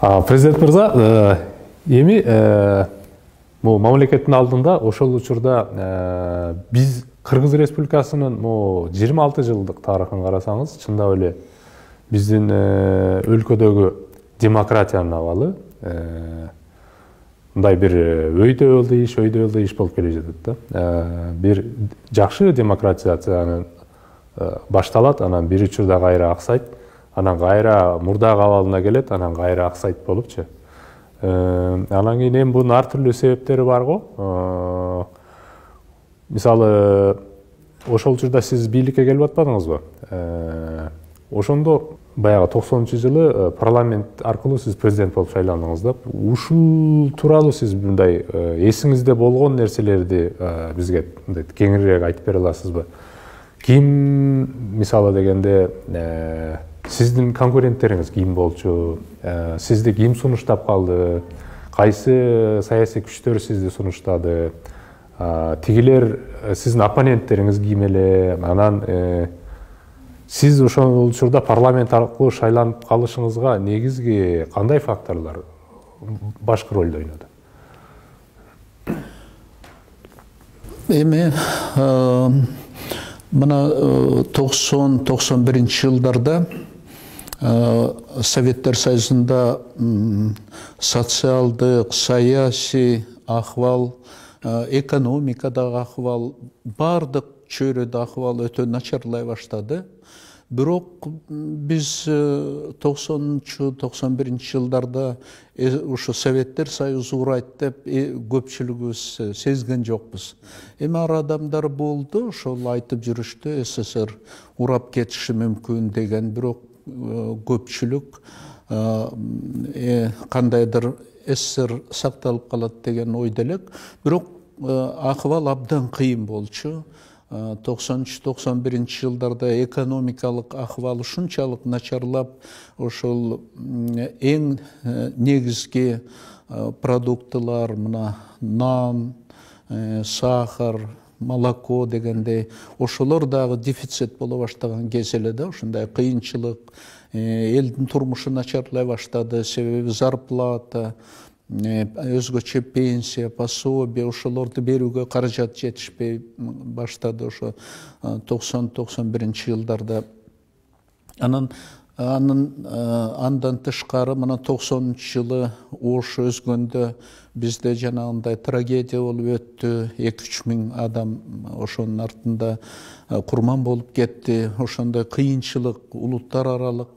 Президент мырза, эми бул мамлекеттин алдында ошол учурда биз Кыргыз Республикасынын 26 жылдык тарыхын карасаңыз, чындап эле биздин өлкөдөгү демократиянын абалы мындай бир өйдөөлдүү иш болуп келе жатат да. Бир жакшы демократизациянын башталат, анан бир учурда кайра аксайт, анан кайра мурдагы абалына келет, анан кайра аксайт болупчу. Анан кийин эми бунун ар түрдүү себептери бар го. Мисалы, ошол учурда сиз бийликке келип атпадыңызбы? Ошондо баягы 90-жылы парламент аркылуу сиз президент болуп шайландыңыз да. Ушул тууралуу сиз мындай эсиңизде болгон нерселерди бизге кеңирээк айтып бере аласызбы? Ким, мисалы дегенде, сиздин конкуренттериңиз ким болчу? Сизди ким сунуштап калды? Кайсы саясий күчтөр сизди сунуштады? Тигилер сиздин оппоненттериңиз ким эле? Анан сиз ошол учурда парламент аркылуу шайланып калышыңызга негизги кандай факторлор башкы ролду ойноду? Эми мына 90-91 жылдарда Советтер Союзунда социалдык, саясий ахвал, экономикадагы ахвал, бардык чөйрөдө ахвал өтө начарлай баштады. Бирок биз 90-91 жылдарда ушу Советтер Союзу урайт деп көпчүлүгүбүз сезген жокпуз. Эми ар адамдар болду, ошол айтып жүрүштү, СССР урап кетиши мүмкүн деген, бирок көпчүлүк кандайдыр СССР сакталып калат деген ойдо элек. Бирок акыбал абдан кыйын болчу. 90-91 жылдарда экономикалык ахвал ушунчалык начарлап, ошол эң негизги продуктылар, мына нан, сахар, молоко дегендей, ошолор дагы дефицит боло баштаган кез эле да. Ушундай кыйынчылык, элдин турмушу начарлай баштады, себеби зарплата, өзгөчө пенсия, пособие, ошолорду берүүгө каражат жетишпей баштады ошо 90-91 жылдарда. Андан тышкары мына 90-жылы Ош өзгөндө бизде жанагындай трагедия болуп өттү. 2-3 миң адам ошонун артында курман болуп кетти. Ошондой кыйынчылык, улуттар аралык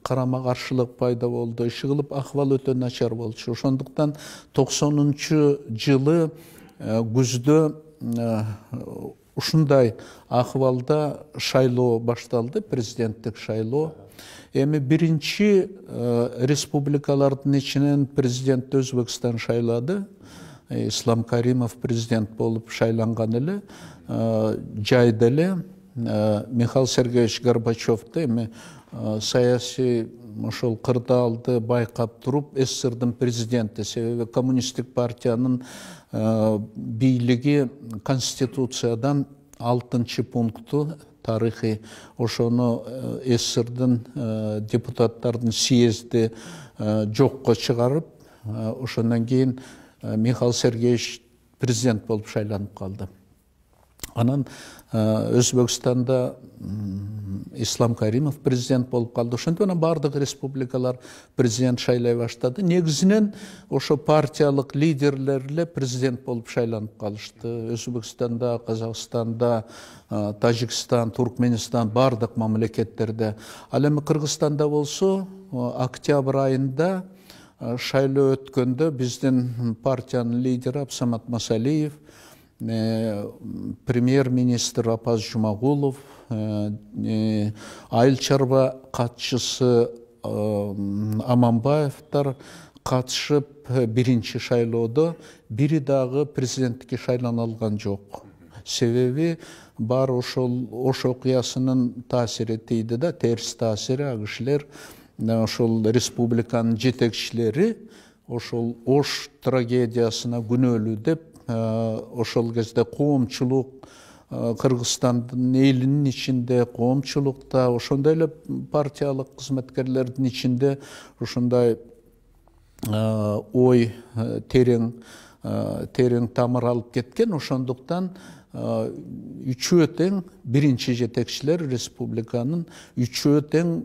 карама каршылык пайда болду. Иши кылып акыбал өтө начар болчу. Ошондуктан 90-жылы күздө ушундай акыбалда шайлоо башталды, президенттик шайлоо. Эми биринчи республикалардын ичинен президент Өзбекстан шайлады. Ислам Каримов президент болуп шайланган эле. Жайда эле Михаил Сергеевич Горбачевду эми саясий ошол кырдаалды байкап туруп СССРдин президенти, себеби коммунисттик партиянын бийлиги Конституциядан 6 пункту тарыхый, ошону СССРдин депутаттардын съезди жокко чыгарып, ошондон кийин Михаил Сергеевич президент болуп шайланып калды. Анан Өзбекстанда Ислам Каримов президент болуп калды. Ошондон бардык республикалар президент шайлай баштады. Негизинен ошо партиялык лидерлер эле президент болуп шайланып калышты. Өзбекстанда, Казакстанда, Тажикстан, Туркменистан бардык мамлекеттерде. Ал эми Кыргызстанда болсо, октябрь айында шайлоо өткөндө биздин партиянын лидери Абсамат Масалиев, премьер-министр Апаз Жумагулов, айыл чарба катчысы Аманбаевтар катышып биринчи шайлоодо бири дагы президенттикке шайлана алган жок. Себеби бар ошол Ош окуясынын таасири тийди да, терс таасири. Ал кишилер, ошол республиканын жетекчилери ошол Ош трагедиясына күнөөлүү деп ошол кезде коомчулук Кыргызстандын элинин ичинде, коомчулукта, ошондой эле партиялык кызматкерлердин ичинде ушундай ой терең тамыр алып кеткен. Ошондуктан үчөө тең биринчи жетекчилер республиканын үчөө тең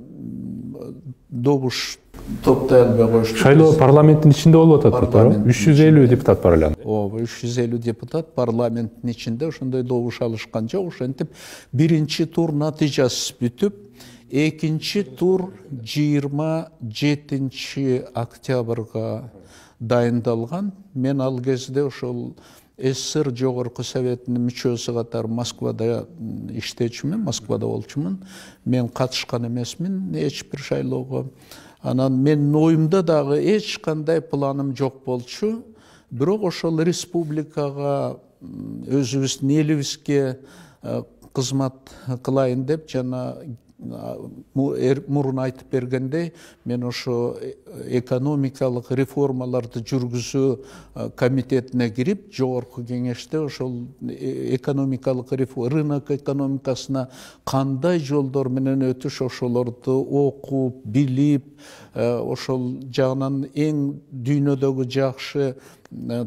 добуш топтой албай коюшту. Шайлоо парламенттин ичинде болуп атат, туура? 350 депутат бар эле. Ооба, 350 депутат парламенттин ичинде ошондой добуш алышкан жок. Ошентип биринчи тур натыйжасы бүтүп, экинчи тур 27 октябрга дайындалган. Мен ал кезде ошол СССР Жогорку Советинин мүчөсү катары Москвада иштечүмүн, Москвада болчумун. Мен катышкан эмесмин эч бир шайлоого. Анан менин оюмда дагы эч кандай планым жок болчу. Бирок ошол республикага өзүбүздүн элибизге кызмат кылайын деп жана мурун айтып бергендей, мен ошо экономикалык реформаларды жүргүзүү комитетине кирип, жогорку кеңеште ошол экономикалык реформа, рынок экономикасына кандай жолдор менен өтүш, ошолорду окуп, билип, ошол жагынан эң дүйнөдөгү жакшы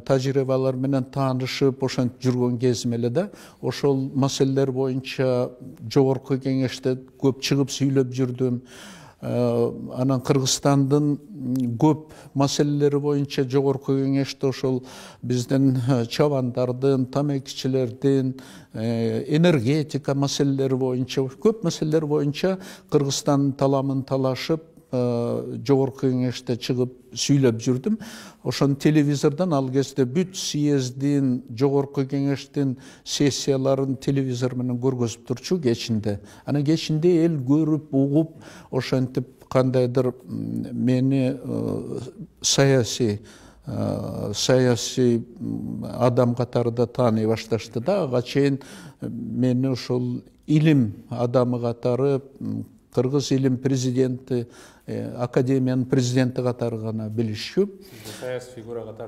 тажрыйбалар менен таанышып, ошентип жүргөн кезим эле да. Ошол маселелер боюнча жогорку кеңеште көп чыгып сүйлөп жүрдүм. Анан Кыргызстандын көп маселелери боюнча жогорку кеңеште ошол биздин чабандардын, тамекичилердин, энергетика маселелери боюнча, көп маселелер боюнча Кыргызстандын таламын талашып, жогорку кеңеште чыгып сүйлөп жүрдүм. Ошон телевизордон ал кезде бүт съездин, жогорку кеңештин сессияларын телевизор менен көргөзүп турчу кечинде. Анан кечинде эл көрүп, угуп, ошентип кандайдыр мени саясий адам катарында тааный башташты да. Ага чейин мени ошол илим адамы катары, Кыргыз илим президенти, академиянын президенти катары гана билишчү.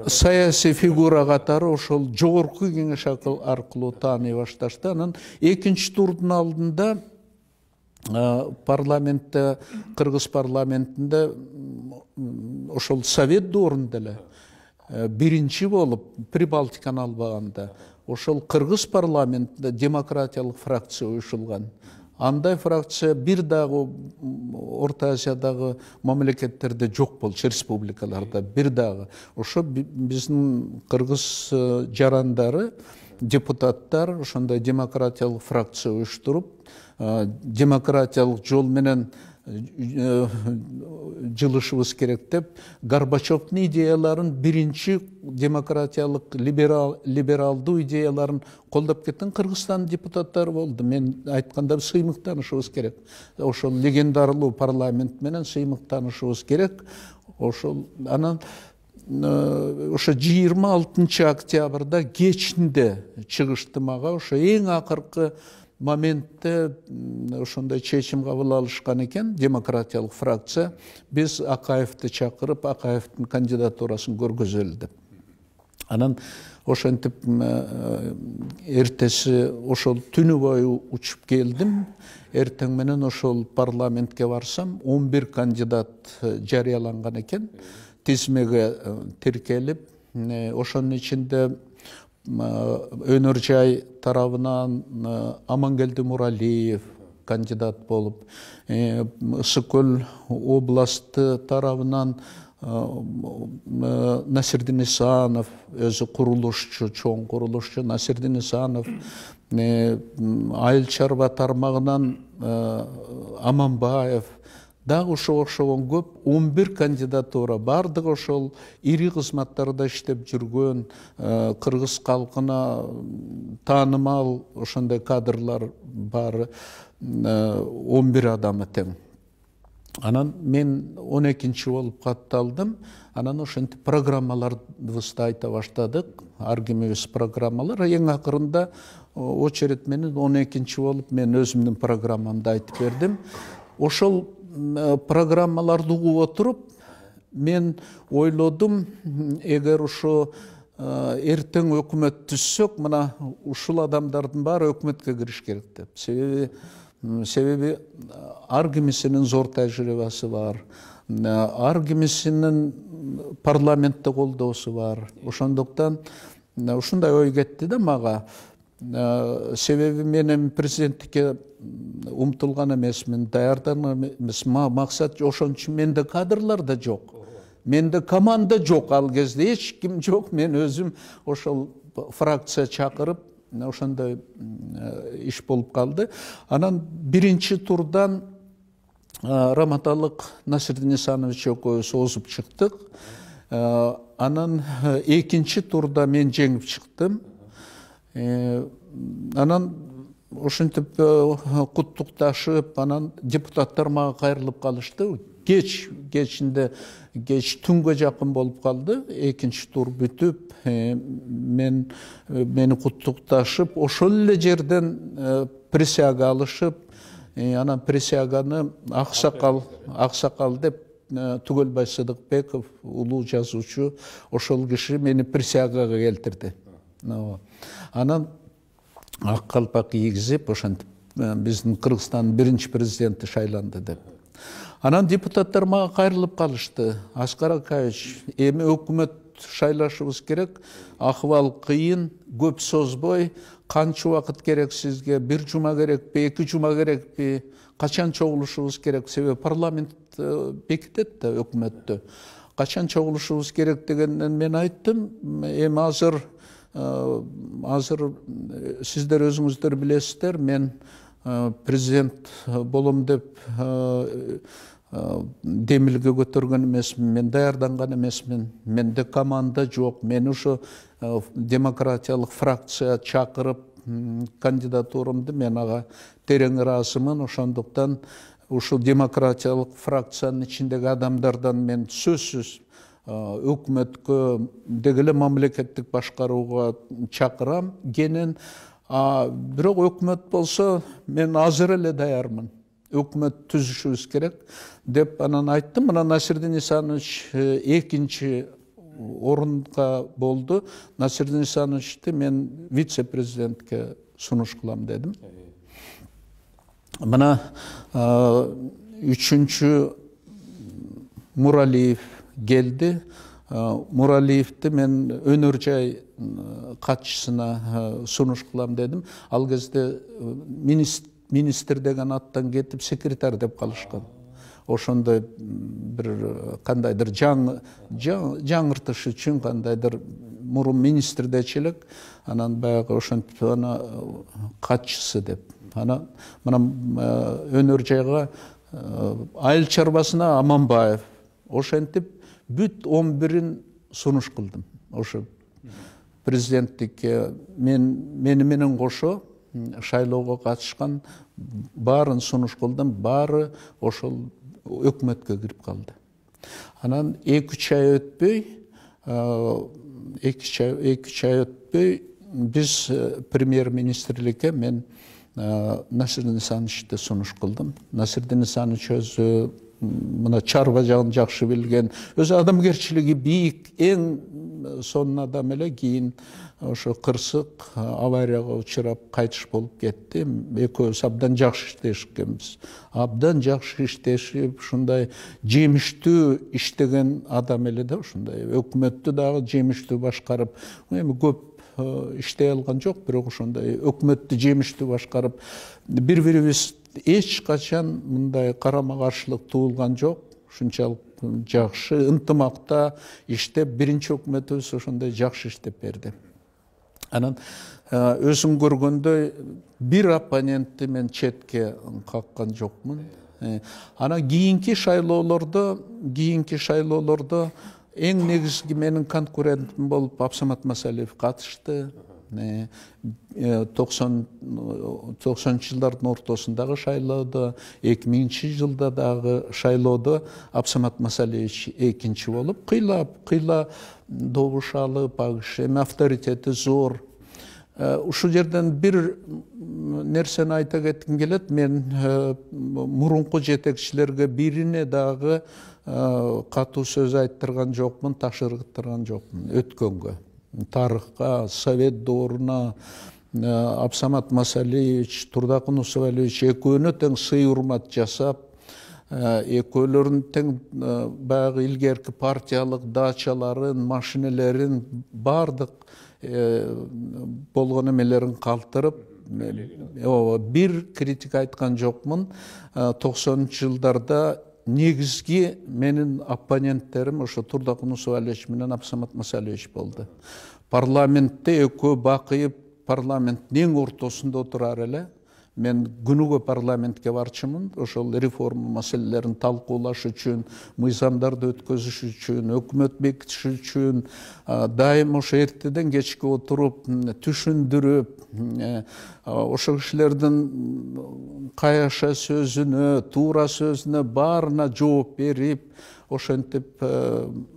Саясий фигура катары ошол жогорку кеңеш аркылуу тааный башташты. Анан экинчи турдун алдында парламентте, Кыргыз парламентинде ошол совет доорунда эле биринчи болуп, Прибалтиканы албаганда, ошол Кыргыз парламентинде демократиялык фракция уюшулган. Андай фракция бир дагы Орто Азиядагы мамлекеттерде жок болчу, республикаларда бир дагы. Ошо биздин кыргыз жарандары, депутаттар ошондой демократиялык фракция уюштуруп, демократиялык жол менен жылышыбыз керек деп, Горбачевдун идеяларын, биринчи демократиялык либералдуу идеяларын колдоп кеткен Кыргызстан депутаттары болду. Мен айтканда сыймыктанышыбыз керек. Ошол легендарлуу парламент менен сыймыктанышыбыз керек. Ошол анан ошо 26 октябрда кечинде чыгышты мага, ошо эң акыркы моментте ошондой чечим кабыл алышкан экен демократиялык фракция. Биз Акаевди чакырып, Акаевдин кандидатурасын көргөзөлү деп. Анан ошентип эртеси ошол түнү бою учуп келдим. Эртең менен ошол парламентке барсам, 11 кандидат жарыяланган экен. Тизмеге тиркелип, ошонун ичинде Өнөржай тарабынан Амангелди Муралиев кандидат болуп, Ысык-Көл областы тарабынан Насирдин Исанов, өзү курулушчу, чоң курулушчу Насирдин Исанов, Айыл чарба тармагынан Аманбаев, дагы ошогон көп 11 кандидатура, бардыгы ошол ири кызматтарда иштеп жүргөн, кыргыз калкына таанымал ошондой кадрлар бар, 11 адамы тең. Анан мен 12-чи болуп катталдым. Анан ошентип программаларыбызды айта баштадык. Ар кимибиз программалар. Эң акырында очередь менен 12-чи болуп мен өзүмдүн программамды айтып бердим. Ошол программаларды угуп отуруп, мен ойлодум, эгер ошо эртең өкмөт түзсөк, мына ушул адамдардын баары өкмөткө кириш керек деп. Себеби ар кимисинин зор тажрыйбасы бар. Ар кимисинин парламентте колдоосу бар. Ошондуктан ушундай ой кетти да мага. Себеби мен президенттикке умтулган эмесмин, даярданган эмесмин. Максат ошон үчүн менде кадрлар да жок. Менде команда жок, ал кезде эч ким жок. Мен өзүм ошол фракция чакырып, ошондой иш болуп калды. Анан биринчи турдан Раматалык Насирдин Исанович экөөбүз озуп чыктык. Анан экинчи турда мен жеңип чыктым. Анан ошентип куттукташып, анан депутаттар мага кайрылып калышты. Кечинде түнгө жакын болуп калды. Экинчи тур бүтүп, мени куттукташып, ошол эле жерден присяга алышып, анан присяганы Аксакал деп Түгөлбай Сыдыкбеков, улуу жазуучу, ошол киши мени присягага келтирди. Анан ак калпак кийгизип, ошентип биздин Кыргызстандын биринчи президенти шайланды деп. Анан депутаттар мага кайрылып калышты. Аскар Акаевич, эми өкмөт шайлашыбыз керек, акыбал кыйын, көп созбой, канча убакыт керек сизге? 1 жума керекпи, 2 жума керекпи? Качан чогулушубуз керек? Себеби парламент бекитет да өкмөттү. Качан чогулушубуз керек дегенден мен айттым, эми азыр сиздер өзүңүздөр билесиздер, мен президент болом деп демилге көтөргөн эмесмин, мен даярданган эмесмин, менде команда жок. Мен ушу демократиялык фракция чакырып кандидатурамды мен ага терең ыраазымын. Ошондуктан ушул демократиялык фракциянын ичиндеги адамдардан мен сөзсүз өкмөткө деги эле мамлекеттик башкарууга чакырам кенен. Бирок өкмөт болсо мен азыр эле даярмын. Өкмөт түзүшүбүз керек деп анан айттым. Мына Насирдин Исанович экинчи орунга болду. Насирдин Исановичти мен вице-президентке сунуш кылам дедим. Мына үчүнчү Муралиев келди. Муралиевти мен өнөр жай катчысына сунуш кылам дедим. Ал кезде министр деген аттан кетип секретарь деп калышкан. Ошондой бир кандайдыр жаңыртыш үчүн кандайдыр мурун министрдечи элек, анан баягы ошентип ана катчысы деп. Анан мына өнөр жайга айыл чарбасына Аманбаев. Ошентип бүт 11-ин сунуш кылдым. Ошо президенттикке мени менен кошо шайлоого катышкан баарын сунуш кылдым. Баары ошол өкмөткө кирип калды. Анан 2-3 ай өтпөй биз премьер-министрликке мен Насирдин Исановичти сунуш кылдым. Насирдин Исанович өзү мына чарба жагын жакшы билген, өзү адамгерчилиги бийик, эң сонун адам эле. Кийин ошо кырсык аварияга учурап кайтыш болуп кетти. Экөөбүз абдан жакшы иштешкенбиз. Абдан жакшы иштешип, ушундай жемиштүү иштеген адам эле да, ушундай өкмөттү дагы жемиштүү башкарып, эми көп иштей алган жок, бирок ошондой өкмөттү жемиштүү башкарып, бири-бирибиз эч качан мындай карама каршылык туулган жок. Ушунчалык жакшы ынтымакта иштеп, биринчи өкмөтүбүз ошондой жакшы иштеп берди. Анан өзүң көргөндөй бир оппонентти мен четке каккан жокмун. Анан кийинки шайлоолордо эң негизги менин конкурентим болуп Абсамат Масалиев катышты. 90-жылдардын ортосундагы шайлоодо, 2000-жылда дагы шайлоодо Абсамат Масалиевич экинчи болуп, кыйла добуш алып, эми авторитети зор. Ушул жерден бир нерсени айта кетким келет. Мен мурунку жетекчилерге бирине дагы катуу сөз айттырган жокмун, ташыргыттырган жокмун өткөнгө. Тарыхка, Совет дооруна Абсамат Масалиевич, Турдакын Усубалиевич экөөнө тең сый урмат жасап, экөөлөрүн тең баягы илгерки партиялык дачаларын, машинелерин бардык болгон эмелерин калтырып, бир критика айткан жокмун. 90-жылдарда негизги менин оппоненттерим ошо Турдакун Усубалиевич менен Абсамат Масалиевич болду. Парламентте экөө бакыйып, парламенттин эң ортосунда отурар эле. Мен күнүгө парламентке барчымын, ошол реформа маселелерин талкуулаш үчүн, мыйзамдарды өткөзүш үчүн, өкмөт бекитиш үчүн дайым ошо эртеден кечке отуруп, түшүндүрүп, ошо кишилердин каяша сөзүнө, туура сөзүнө баарына жооп берип, ошентип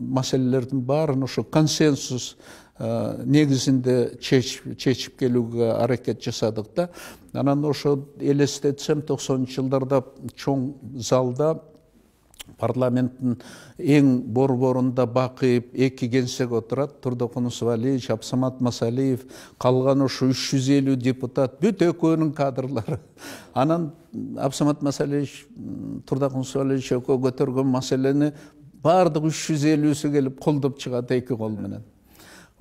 маселелердин баарын ошо консенсус негизинде чечип келүүгө аракет жасадык да. Анан ошо элестетсем 90-жылдарда чоң залда парламенттин эң борборунда бакыйып эки кенсек отурат. Турдакун Усубалиевич, Абсамат Масалиев, калган ошо 350 депутат, бүт экөөнүн кадрлары. Анан Абсамат Масалиевич, Турдакун Усубалиевич экөө көтөргөн маселени бардык 350-сү келип колдоп чыгат эки кол менен.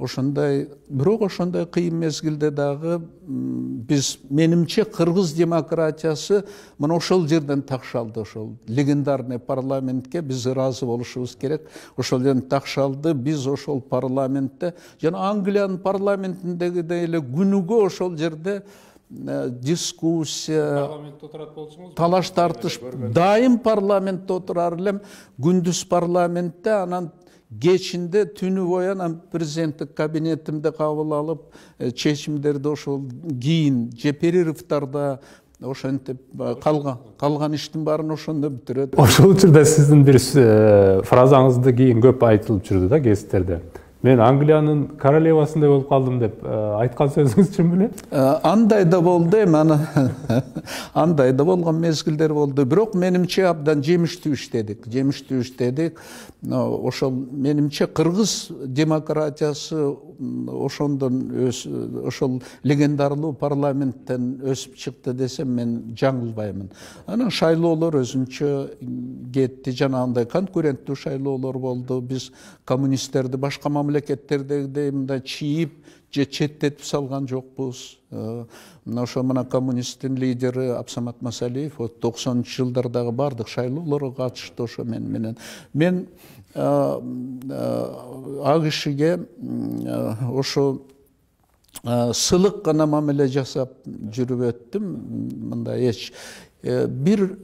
Ошондой, бирок ошондой кыйын мезгилде дагы биз, менимче, кыргыз демократиясы мына ошол жерден такшалды. Ошол легендарный парламентке биз ыраазы болушубуз керек. Ошол жерден такшалды. Биз ошол парламентте, жана Англиянын парламентиндегидей эле күнүгө ошол жерде дискуссия, талаш тартыш, дайым парламентте отурар элем. Күндүз парламентте, анан кечинде түнү бою анан президенттик кабинетимде кабыл алып, чечимдерди ошол кийин же перерывтарда ошентип калган иштин баарын ошондо бүтүрөт. Ошол учурда сиздин бир фразаңызды кийин көп айтылып жүрдү да гезиттерде. Мен Англиянын королевасындай болуп калдым деп айткан сөзүңүз чын беле? Андай да болду, эми андай да болгон мезгилдер болду. Бирок менимче абдан жемиштүү иштедик. Ошол менимче кыргыз демократиясы ошондон ошол легендарлуу парламенттен өсүп чыкты десем мен жаңылбаймын. Анан шайлоолор өзүнчө кетти, жанагындай конкуренттүү шайлоолор болду. Биз коммунисттерди башка мамлекеттердегидей мындай чийип же четтетип салган жокпуз. Ошо мына коммунисттин лидери Абсамат Масалиев 90-жылдардагы бардык шайлоолорго катышты ошо менен. Мен ал кишиге ошо сылык гана мамиле жасап жүрүп өттүм. Мындай эч бир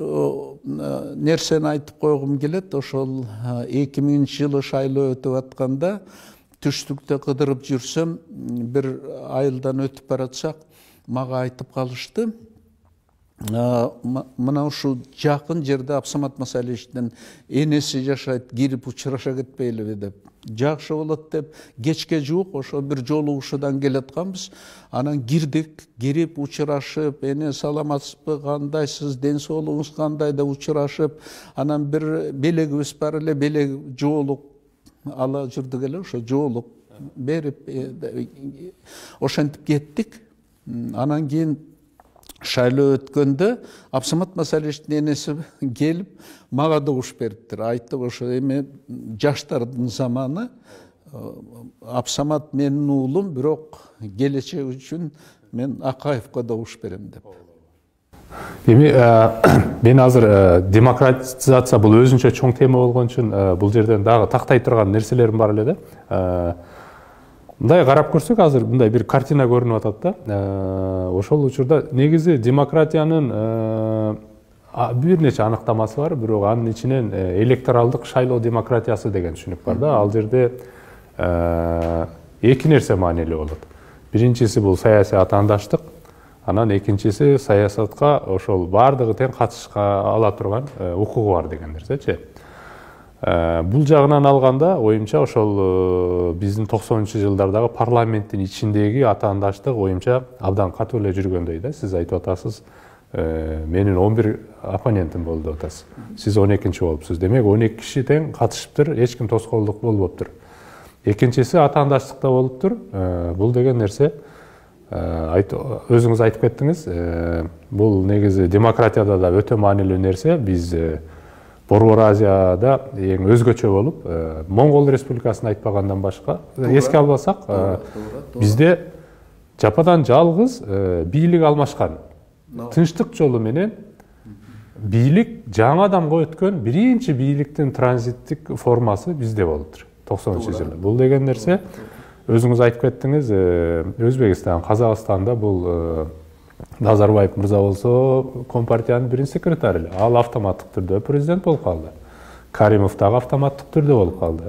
нерсени айтып койгум келет. Ошол 2000-жылы шайлоо өтүп атканда түштүктө кыдырып жүрсөм, бир айылдан өтүп баратсак, мага айтып калышты. Мына ушул жакын жерде Абсамат Масалиевичтин энеси жашайт, кирип учураша кетпейлиби деп. Жакшы болот деп, кечке жуук ошо бир жолугушуудан келатканбыз. Анан кирдик, кирип учурашып, эне саламатсызбы, кандайсыз, ден соолугуңуз кандай деп учурашып, анан бир белегибиз бар эле, белег жоолук ала жүрдүк эле, ошо жоолук берип ошентип кеттик. Анан кийин шайлоо өткөндө Абсамат Масалиевичтин энеси келип мага добуш бериптир. Айтты, ошо эми жаштардын заманы, Абсамат менин уулум, бирок келечек үчүн мен Акаевге добуш берем деп. Эми мен азыр демократизация бул өзүнчө чоң тема болгон үчүн бул жерден дагы тактай турган нерселерим бар эле да. Мындай карап көрсөк, азыр мындай бир картина көрүнүп атат да. Ошол учурда негизи демократиянын бир нече аныктамасы бар, бирок анын ичинен электоралдык шайлоо демократиясы деген түшүнүк бар да. Ал жерде эки нерсе маанилүү болот. Биринчиси бул саясий атаандаштык, анан экинчиси саясатка ошол бардыгы тең катышка ала турган укугу бар деген нерсечи. Бул жагынан алганда, оюмча ошол биздин 90-жылдардагы парламенттин ичиндеги атаандаштык оюмча абдан катуу эле жүргөндөй да. Сиз айтып атасыз, менин 11 оппонентим болду деп атасыз. Сиз 12-чи болупсуз. Демек 12 киши тең катышыптыр, эч ким тоскоолдук болбоптур. Экинчиси атаандаштыкта болуптур. Бул деген нерсе өзүңүз айтып кеттиңиз, бул негизи демократияда да өтө маанилүү нерсе. Биз Борбор Азияда эң өзгөчө болуп, Моңгол Республикасын айтпагандан башка эске албасак, бизде жападан жалгыз бийлик алмашкан. Тынчтык жолу менен бийлик жаңадан өткөн биринчи бийликтин транзиттик формасы бизде болуптур. 90-жылы. Бул деген нерсе, өзүңүз айтып кеттиңиз, Өзбекстан, Казакстанда бул Назарбаев мырза болсо Компартиянын биринчи секретары эле. Ал автоматтык түрдө президент болуп калды. Каримов дагы автоматтык түрдө болуп калды.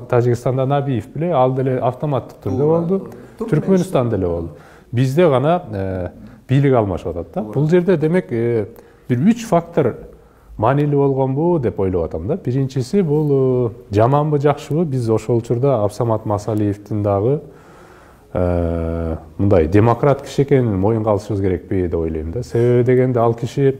Тажикстанда Набиев биле ал деле автоматтык түрдө болду. Түркмөнстанда деле болду. Бизде гана бийлик алмашып атат да. Бул жерде демек бир 3 фактор маанилүү болгонбу деп ойлоп атам да. Биринчиси бул жаманбы жакшыбы, биз ошол учурда Абсамат Масалиевдин дагы мындай демократ киши экенин моюнга алышыбыз керекпи деп ойлойм да. Себеби дегенде ал киши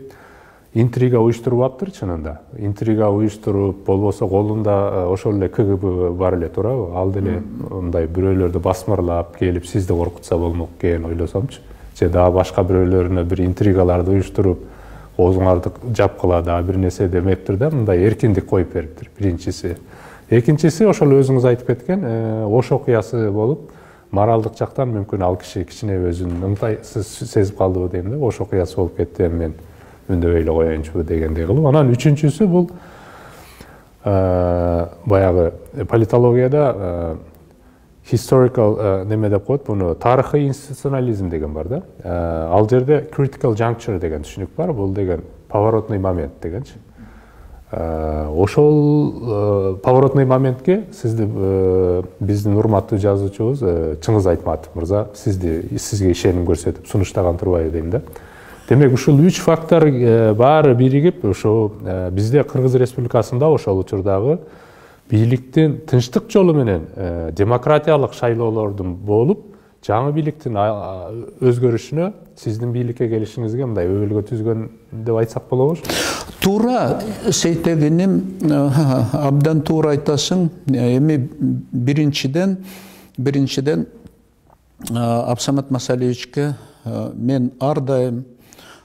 интрига уюштурбаптыр чынында. Интрига уюштуруп, болбосо колунда ошол эле КГБ бар эле турабы? Ал деле мындай бирөөлөрдү басмырлап келип сизди коркутса болмок экен ойлосомчу. Же дагы башка бирөөлөрүнө бир интригаларды уюштуруп, оозуңарды жапкыла дагы бир нерсе демептир да, мындай эркиндик коюп бериптир биринчиси. Экинчиси ошол өзүңүз айтып кеткен Ош окуясы болуп, моралдык жактан мүмкүн ал киши кичине өзүн ыңгайсыз сезип калдыбы дейм да, Ош окуясы болуп кетти, мен үндөй эле коеюнчу дегендей кылып. Анан үчүнчүсү бул баягы политологияда historical неме деп коет, буну тарыхый институционализм деген бар да. Ал жерде critical juncture деген түшүнүк бар, бул деген поворотный момент дегенчи. Ошол поворотный моментке сизди биздин урматтуу жазуучубуз Чыңгыз Айтматов мырза сизге ишеним көрсөтүп сунуштаган турбайбы дейм да. Демек ушул 3 фактор баары биригип, ошо бизде Кыргыз Республикасында ошол учурдагы бийликтин тынчтык жолу менен демократиялык шайлоолордун болуп, жаңы бийликтин өзгөрүшүнө сиздин бийликке келишиңизге мындай өбөлгө түзгөн деп айтсак болобу? Туура сейтегиним, абдан туура айтасың. Эми биринчиден Абсамат Масалиевичке мен ар дайым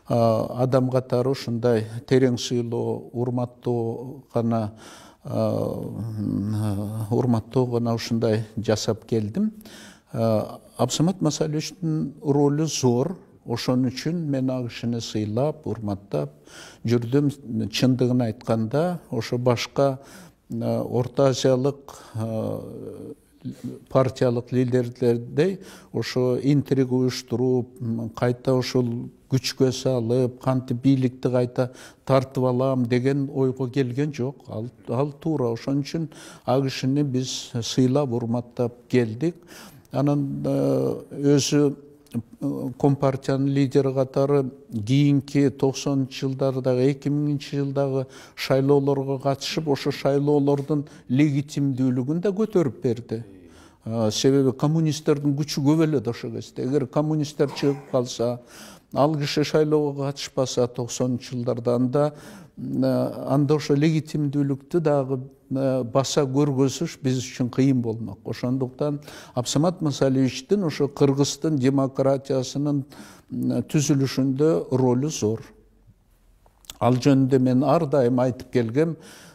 адам катары ушундай терең сыйлоо, урматтоо гана ушундай жасап келдим. Абсамат Масалиевичтин ролу зор. Ошон үчүн мен ал кишини сыйлап, урматтап жүрдүм. Чындыгын айтканда, ошо башка Орто Азиялык партиялык лидерлердей ошо интрига уюштуруп, кайта ошол күчкө салып, кантип бийликти кайта тартып алам деген ойго келген жок. Ал туура. Ошон үчүн ал кишини биз сыйлап, урматтап келдик. Анан өзү Компартиянын лидери катары кийинки 90-жылдардагы, 2000-жылдагы шайлоолорго катышып, ошо шайлоолордун легитимдүүлүгүн да көтөрүп берди. Себеби коммунисттердин күчү көп эле ошол кезде. Эгер коммунисттер чыгып калса, ал киши шайлоого катышпаса 90-жылдарда, анда ошо легитимдүүлүктү дагы баса көргөзүш биз үчүн кыйын болмок. Ошондуктан Абсамат Масалиевичтин ошо Кыргыздын демократиясынын түзүлүшүндө ролу зор. Ал жөнүндө мен ар дайым айтып келгем.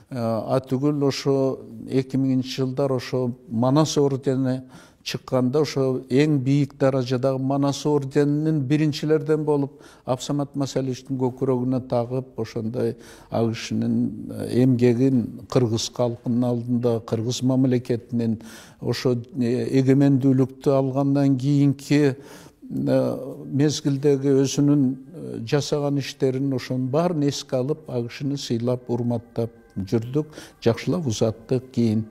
Атүгүл ошо 2000-жылдар ошо Манас ордени чыкканда, ошо эң бийик даражадагы Манас орденинин биринчилерден болуп Абсамат Масалиевичтин көкүрөгүнө тагып, ошондой ал кишинин эмгегин кыргыз калкынын алдында, кыргыз мамлекетинин ошо эгемендүүлүктү алгандан кийинки мезгилдеги өзүнүн жасаган иштерин ошонун баарын эске алып, ал кишини сыйлап, урматтап жүрдүк, жакшылап узаттык. Кийин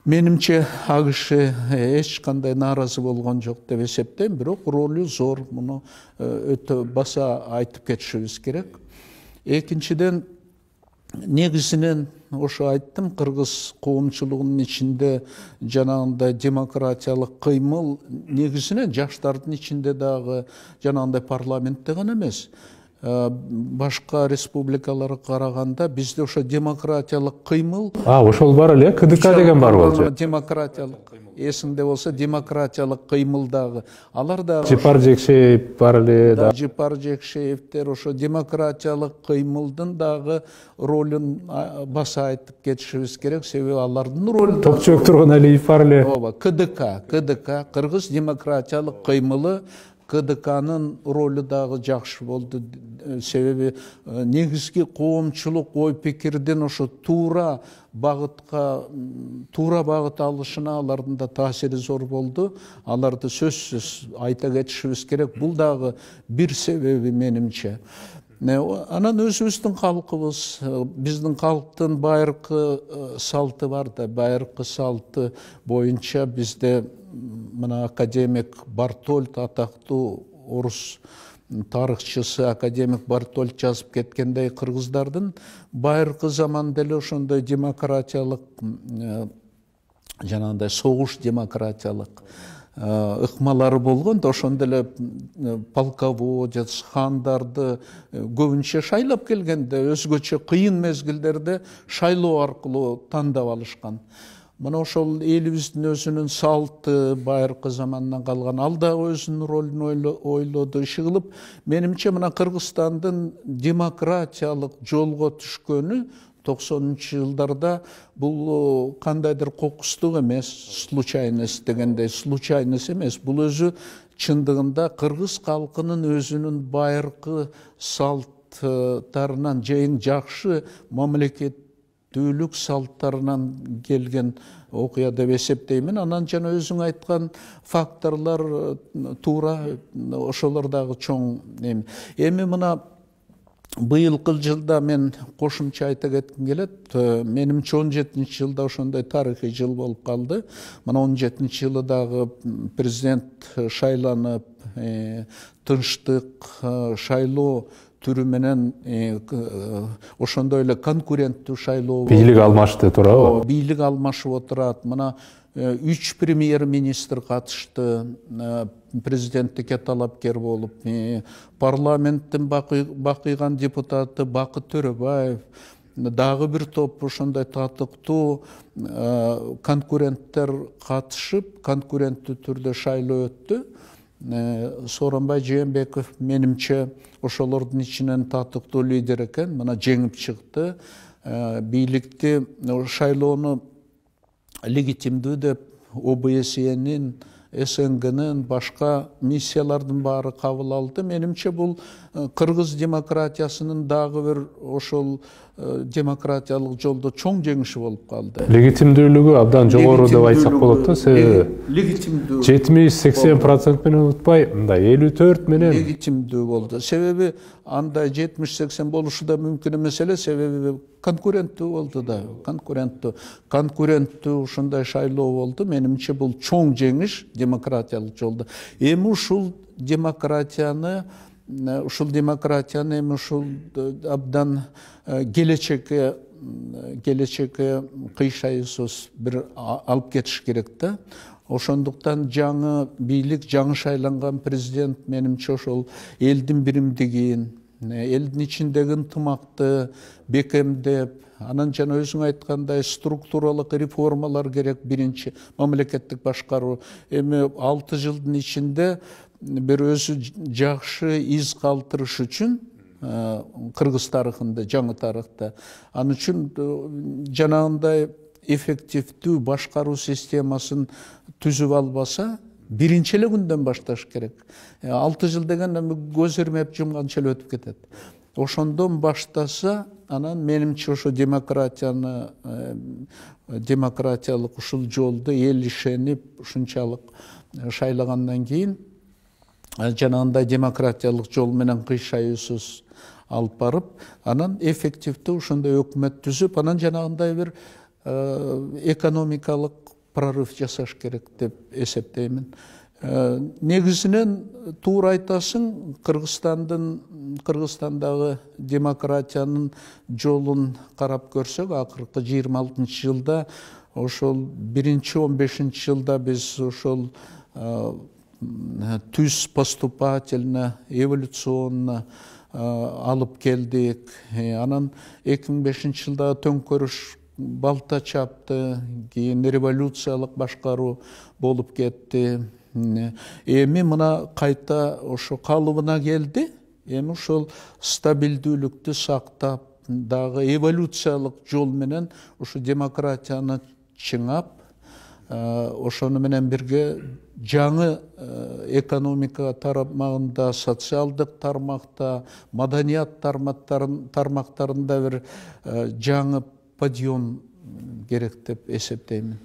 менимче ал киши эч кандай нааразы болгон жок деп эсептейм, бирок ролу зор. Муну өтө баса айтып кетишибиз керек. Экинчиден, негизинен ошо айттым, кыргыз коомчулугунун ичинде жанагындай демократиялык кыймыл негизинен жаштардын ичинде дагы, жанагындай парламентте гана эмес, башка республикаларга караганда бизде ошо демократиялык кыймыл ошол бар эле, КДК деген бар болчу. Демократиялык, эсиңде болсо демократиялык кыймыл дагы. Алар дагы Жипар Жекшеев бар эле. Жипар Жекшеевтер ошо демократиялык кыймылдын дагы ролун баса айтып кетишибиз керек. Себеби алардын ролу Топчок Тургуналиев бар эле. Ооба, КДК, Кыргыз демократиялык кыймылы КДКнын ролу дагы жакшы болду. Себеби негизги коомчулук ой пикирден ошо туура багыт алышына алардын да таасири зор болду. Аларды сөзсүз айта кетишибиз керек. Бул дагы бир себеби менимче. Анан өзүбүздүн калкыбыз, биздин калктын байыркы салты бар да, байыркы салты боюнча бизде мына академик Бартольд, атактуу орус тарыхчысы академик Бартольд жазып кеткендей, кыргыздардын байыркы заманда эле ошондой демократиялык, жанагындай согуш демократиялык ыкмалары болгон да, ошондо эле полководец, хандарды көбүнчө шайлап келгенде, өзгөчө кыйын мезгилдерде шайлоо аркылуу тандап алышкан. Мына ошол элибиздин өзүнүн салты байыркы замандан калган, ал дагы өзүнүн ролун ойлоду. Иши кылып, менимче мына Кыргызстандын демократиялык жолго түшкөнү 90-жылдарда бул кандайдыр кокустук эмес, случайность дегендей, случайность эмес. Бул өзү чындыгында кыргыз калкынын өзүнүн байыркы салттарынан, жайын жакшы мамлекеттүүлүк салттарынан келген окуя деп эсептеймин. Анан жана өзүң айткан факторлор туура, ошолор дагы чоң эми. Эми мына быйылкы жылда мен кошумча айта кетким келет. Менимче 17-жылда ошондой тарыхый жыл болуп калды. Мына 17-жылы дагы президент шайланып, тынчтык шайлоо түрү менен ошондой эле конкуренттүү шайлоо. Бийлик алмашты, туурабы? Бийлик алмашып отурат. Мына 3 премьер-министр катышты, президенттикке талапкер болуп, парламенттин бакыйган депутаты Бакыт Төрөбаев, дагы бир топ ошондой татыктуу конкуренттер катышып, конкуренттүү түрдө шайлоо өттү. Сооронбай Жээнбеков менимче ошолордун ичинен татыктуу лидер экен, мына жеңип чыкты. Бийликти, шайлоону легитимдүү деп ОБСЕнин, СНГнын, башка миссиялардын баары кабыл алды. Менимче бул кыргыз демократиясынын дагы бир ошол демократиялык жолдо чоң жеңиши болуп калды. Легитимдүүлүгү абдан жогору деп айтсак болот да. Легитимдүү 70-80% менен утпай, мындай 54 менен легитимдүү болду. Себеби андай 70-80 болушу да мүмкүн эмес эле, себеби конкуренттүү болду да, конкуренттүү ушундай шайлоо болду. Менимче бул чоң жеңиш демократиялык жолдо. Эми ушул демократияны эми ушул абдан келечекке кыйшайсыз бир алып кетиш керек да. Ошондуктан жаңы бийлик, жаңы шайланган президент менимче ошол элдин биримдигин, элдин ичиндеги ынтымакты бекемдеп, анан жана өзүң айткандай структуралык реформалар керек. Биринчи мамлекеттик башкаруу. Эми 6 жылдын ичинде бир өзү жакшы из калтырыш үчүн кыргыз тарыхында, жаңы тарыхта, ал үчүн жанагындай эффективдүү башкаруу системасын түзүп албаса, биринчи эле күндөн башташ керек. 6 жыл деген көз ирмеп жумганча эле өтүп кетет. Ошондон баштаса, анан менимче ошо демократиялык ушул жолду эл ишенип, ушунчалык шайлагандан кийин жанагындай демократиялык жол менен кыйшайуусуз алып барып, анан эффективдүү ошондой өкмөт түзүп, анан жанагындай бир экономикалык прорыв жасаш керек деп эсептеймин. Негизинен туура айтасың, Кыргызстандагы демократиянын жолун карап көрсөк, акыркы 26-жылда, ошол 1-15 жылда биз ошол түз поступательно, эволюционно алып келдик. Анан 2005 жылда төңкөрүш балта чапты, кийин революциялык башкаруу болуп кетти. Эми мына кайта ошо калыбына келди. Эми ошол стабилдүүлүктү сактап, дагы эволюциялык жол менен ушу демократияны чыңап, ошону менен бирге жаңы экономика тармагында, социалдык тармакта, маданият тармактарында бир жаңы подъем керек деп эсептеймин.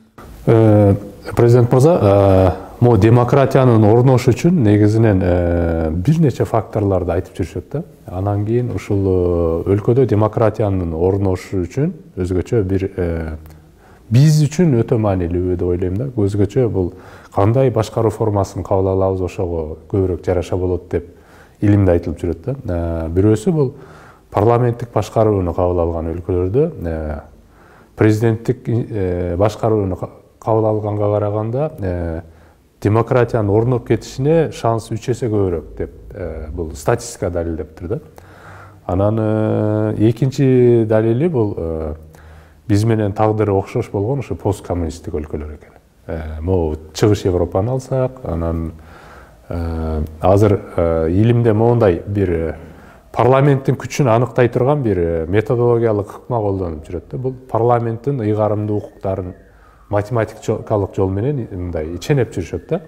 Президент мырза, демократиянын орношу үчүн негизинен бир нече факторлорду айтып жүрүшөт да. Анан кийин ушул өлкөдө демократиянын орношу үчүн өзгөчө бир биз үчүн өтө маанилүү деп ойлойм да. Өзгөчө бул кандай башкаруу формасын кабыл алабыз, ошого көбүрөөк жараша болот деп илимде айтылып жүрөт да. Бирөөсү бул парламенттик башкарууну кабыл алган өлкөлөрдө президенттик башкарууну кабыл алганга караганда демократиянын орноп кетишине шанс 3 эсе көбүрөөк деп бул статистика далилдептир да. Анан экинчи далили бул биз менен тагдыры окшош болгон ушу посткоммунисттик өлкөлөр экен. Могу Чыгыш Европаны алсак, анан азыр илимде моундай бир парламенттин күчүн аныктай турган бир методологиялык ыкма колдонуп жүрөт да. Бул парламенттин ыйгарымдуу укуктарын математикалык жол менен мындай иченеп жүрүшөт да.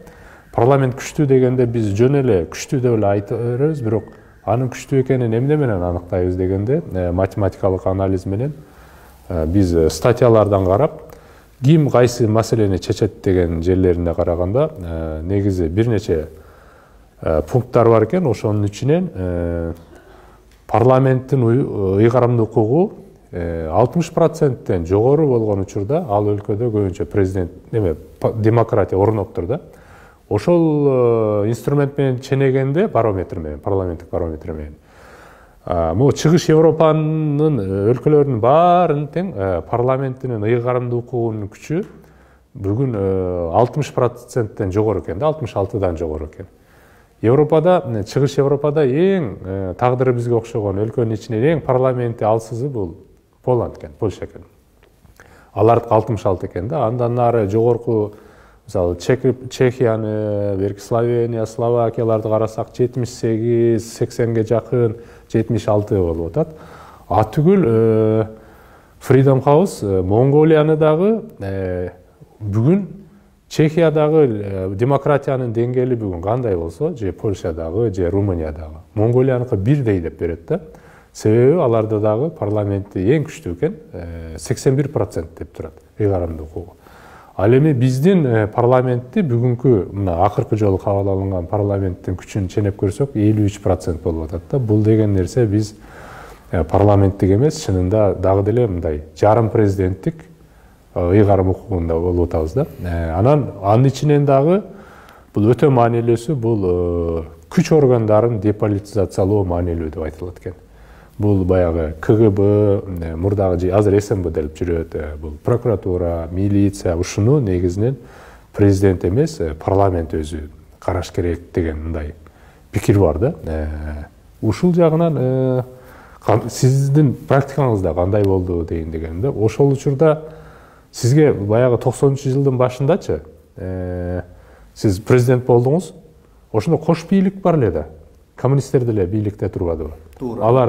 Парламент күчтүү дегенде биз жөн эле күчтүү деп эле айтып беребиз, бирок анын күчтүү экенин эмне менен аныктайбыз дегенде математикалык анализ менен биз статьялардан карап, ким кайсы маселени чечет деген жерлерине караганда негизи бир нече пункттар бар экен. Ошонун ичинен парламенттин ыйгарымдуу укугу 60%-тен жогору болгон учурда ал өлкөдө көбүнчө президент демократия орноптур да. Ошол инструмент менен ченегенде барометр менен, парламенттик барометр менен. Могу Чыгыш Европанын өлкөлөрүнүн баарын тең парламенттин ыйгарымдуу укугунун күчү бүгүн 60%-тен жогору экен да, 66-дан жогору экен. Европада, Чыгыш Европада эң тагдыры бизге окшогон өлкөнүн ичинен эң парламенти алсызы бул Поланд экен, Польша экен. Алардыкы 66 экен да. Андан нары жогорку, мисалы Чехияны, берки Словения, Словакияларды карасак 78-80ге жакын, 76 болуп атат. Түгүл Freedom House Монголияны дагы бүгүн Чехиядагы демократиянын деңгээли бүгүн кандай болсо, же Польшадагы, же Румыниядагы, Монголияныкы бирдей деп берет да. Себеби аларда дагы парламенти эң күчтүү экен, 81% деп турат ыйгарымдуу укугу. Ал эми биздин парламентти бүгүнкү мына акыркы жолу кабыл алынган парламенттин күчүн ченеп көрсөк 53% болуп атат да. Бул деген нерсе биз парламенттик эмес, чынында дагы деле мындай жарым президенттик ыйгарым укугунда болуп атабыз да. Анын ичинен дагы бул өтө маанилүүсү бул күч органдарын деполитизациялоо маанилүү деп айтылат экен. Бул баягы КГБ, мурдагы азыр СМБ делип жүрөт, бул прокуратура, милиция, ушуну негизинен президент эмес, парламент өзү караш керек деген мындай пикир бар да. Ушул жагынан сиздин практикаңызда кандай болду дейин дегенде, ошол учурда сизге баягы 90-жылдын башындачы сиз президент болдуңуз, ошондо кош бийлик бар эле да. Коммунисттер деле бийликте турбадыбы? Алар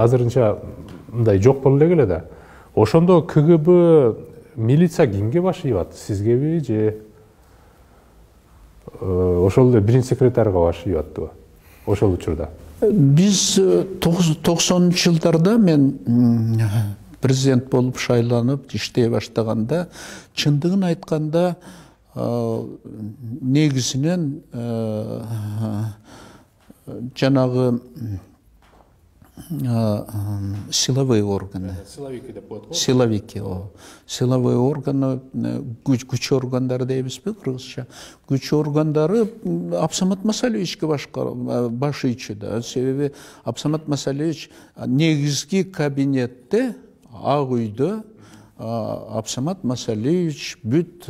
азырынча мындай жок болуп эле да. Ошондо КГБ, милиция кимге баш ийбат? Сизгеби же ошол эле биринчи секретарга баш ийбаттыбы? Ошол учурда. Биз 90-жылдарда мен президент болуп шайланып иштей баштаганда, чындыгын айтканда негизинен жанагы силовые органы. Силовые органы, күч органдары дейбизби кыргызча. Күч органдары Абсамат Масалевичке баш ийчү да. Себеби Абсамат Масалевич негизги кабинетте, Ак үйдө Абсамат Масалевич бүт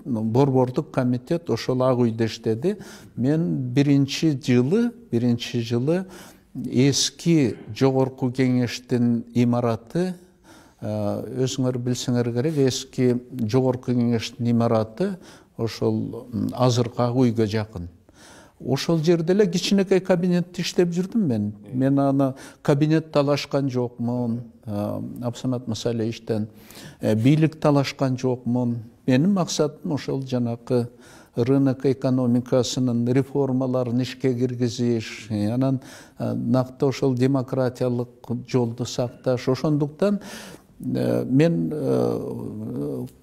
борбордук комитет ошол Ак үйдө иштеди. Мен биринчи жылы eski Жогорку Кеңештин имараты, өзүңөр билсеңер керек, eski Жогорку Кеңештин имараты ошол азыркы Ак үйгө жакын. Ошол жерде эле кичинекей кабинетте иштеп жүрдүм мен. Мен аны кабинет талашкан жокмун, Абсамат Масалевичтен бийлик талашкан жокмун. Менин максатым ошол жанакы рынок экономикасынын реформаларын ишке киргизиш, анан накты ошол демократиялык жолду сакташ. Ошондуктан мен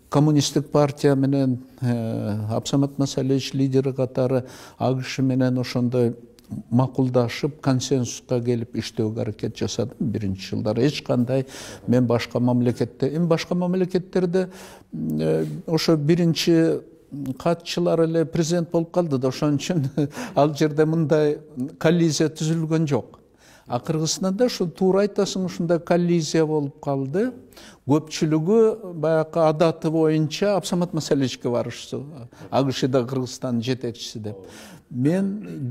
коммунисттик партия менен Абсамат Масалевич лидери катары АКШ менен ошондой макулдашып, консенсуска келип иштөөгө аракет жасадым биринчи жылдары. Эч кандай мен башка мамлекеттерде ошо биринчи катчылар эле президент болуп калды да, ошон үчүн ал жерде мындай коллизия түзүлгөн жок. А Кыргызстанда ошо туура айтасың, ушундай коллизия болуп калды. Көпчүлүгү баягы адаты боюнча Абсамат Масалевичке барышты. АКШда Кыргызстан жетекчиси деп. Мен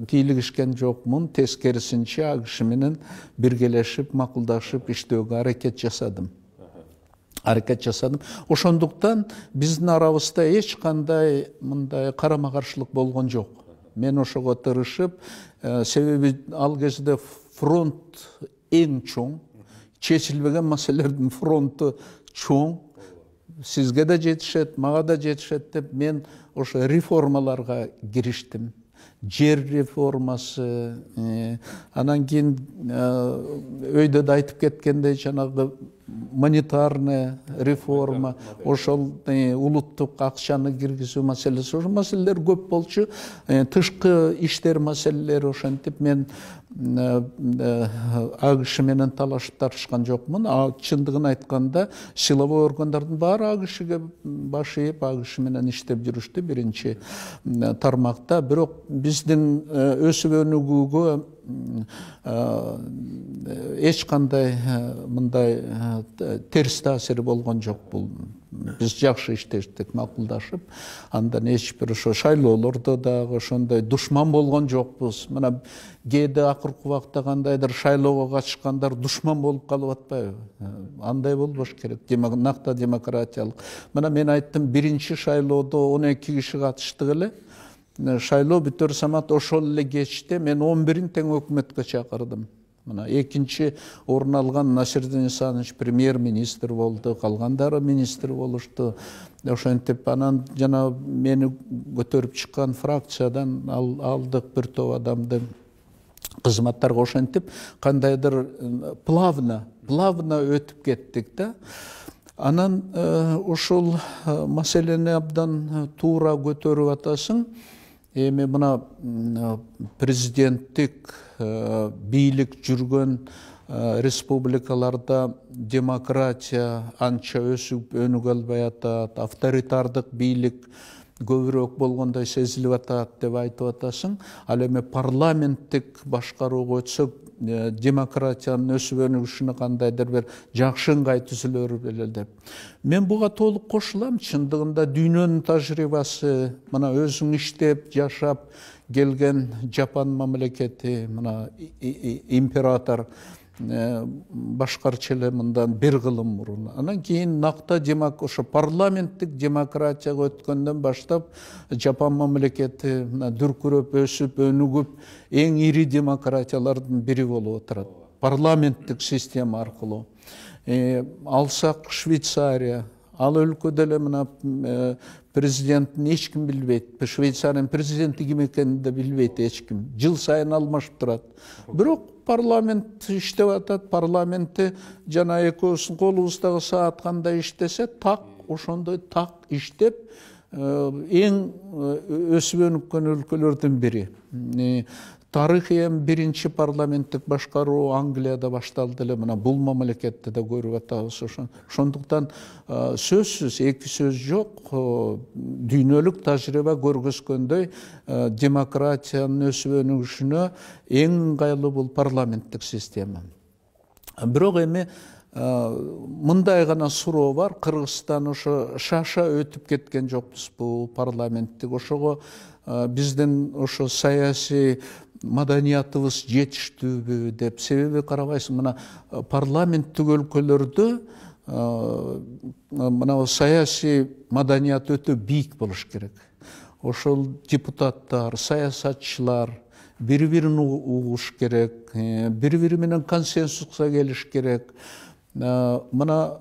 кийлигишкен жокмун, тескерисинче АКШ менен биргелешип, макулдашып иштөөгө аракет жасадым. Ошондуктан биздин арабызда эч кандай мындай карама-каршылык болгон жок. Мен ошого тырышып, себеби ал кезде фронт эң чоң, чечилбеген маселелердин фронту чоң. Сизге да жетишет, мага да жетишет деп мен ошо реформаларга кириштим. Жер реформасы, анан кийин өйдө да айтып кеткендей жанагы монетарный реформа, ошол улуттук акчаны киргизүү маселеси, ошол маселелер көп болчу. Тышкы иштер маселелери, ошентип мен АКШ менен талашып тартышкан жокмун. Чындыгын айтканда, силовой органдардын баары АКШга баш ийип, АКШ менен иштеп жүрүштү биринчи тармакта. Бирок биздин өсүп өнүгүүгө эч кандай мындай терс таасири болгон жок. Бул биз жакшы иштештик, макулдашып, андан эч бир ошо шайлоолордо дагы ошондой душман болгон жокпуз. Мына кээде акыркы убакта кандайдыр шайлоого катышкандар душман болуп калып атпайбы? Андай болбош керек, накта демократиялык. Мына мен айттым, биринчи шайлоодо 12 киши катыштык эле. Шайлоо бүтөр самат ошол эле кечте мен 11-ин тең өкмөткө чакырдым. Мына экинчи орун алган Насирдин Исанович премьер-министр болду, калгандары министр болушту. Ошентип анан жана мени көтөрүп чыккан фракциядан алдык бир топ адамды кызматтарга. Ошентип кандайдыр плавно өтүп кеттик да. Анан ошол маселени абдан туура көтөрүп атасың. Эми мына президенттик бийлик жүргөн республикаларда демократия анча өсүп өнүгө албай атат, авторитардык бийлик көбүрөөк болгондой сезилип атат деп айтып атасың. Ал эми парламенттик башкарууга өтсөк, демократиянын өсүп өнүгүшүнө кандайдыр бир жакшы ыңгай түзүлөр беле деп. Мен буга толук кошулам. Чындыгында дүйнөнүн тажрыйбасы, мына өзүң иштеп, жашап келген Жапон мамлекети, мына император башкарчу эле мындан бир кылым мурун. Анан кийин накта ошо парламенттик демократияга өткөндөн баштап Жапон мамлекети дүркүрөп, өсүп, өнүгүп, эң ири демократиялардын бири болуп отурат. Парламенттик система аркылуу. Алсак Швейцария, ал өлкөдө эле мына президентин эч ким билбейт. Швейцариянын президенти ким экенин да билбейт эч ким. Жыл сайын алмашып турат. Бирок парламент иштеп атат. Парламентти жана экөөбүздүн колубуздагы саат кандай иштесе, так ошондой так иштеп, эң өсүп өнүккөн өлкөлөрдүн бири. Тарыхый эми биринчи парламенттик башкаруу Англияда башталды эле, мына бул мамлекетте да көрүп атабыз. Ошондуктан сөзсүз, эки сөз жок, дүйнөлүк тажрыйба көргөзгөндөй демократиянын өсүп өнүгүшүнө эң ыңгайлуу бул парламенттик система. Бирок эми мындай гана суроо бар. Кыргызстан ошо шаша өтүп кеткен жокпузбу парламенттик. Ошого биздин ошо саясий маданиятыбыз жетиштүүбү деп. Себеби карабайсың, мына парламенттик өлкөлөрдө мына саясий маданият өтө бийик болуш керек. Ошол депутаттар, саясатчылар бири-бирин угуш керек, бири-бири менен консенсуска келиш керек. Мына